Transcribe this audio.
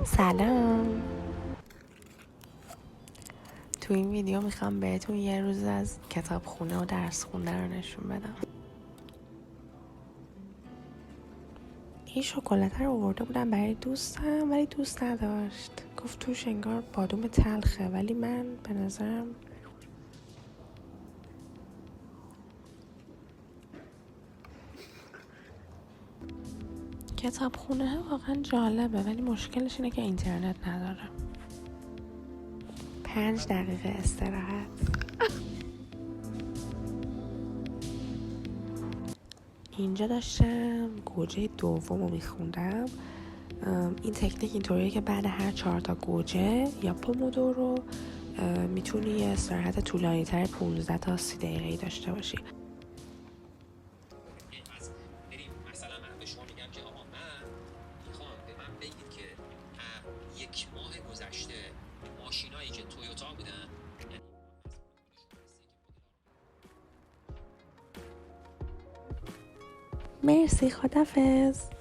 سلام. تو این ویدیو میخوام بهتون یه روز از کتابخونه و درس خونه رو نشون بدم. این شکلاته رو آورده بودم برای دوستم ولی دوست نداشت. گفت توش انگار بادوم تلخه، ولی من به نظرم کتابخونه واقعا جالبه، ولی مشکلش اینه که اینترنت نداره. 5 دقیقه استراحت. اینجا داشتم گوجه دوم رو میخوندم. این تکنیک اینطوریه که بعد هر 4 تا گوجه یا پومودورو میتونی یه استراحت طولانی تر 15 تا 30 دقیقه‌ای داشته باشی. مثلا من به شما میگم که آقا من میخوام به من بگید که 1 ماه گذشته ماشینایی که تویوتا بودن، مرسی، خدافظ.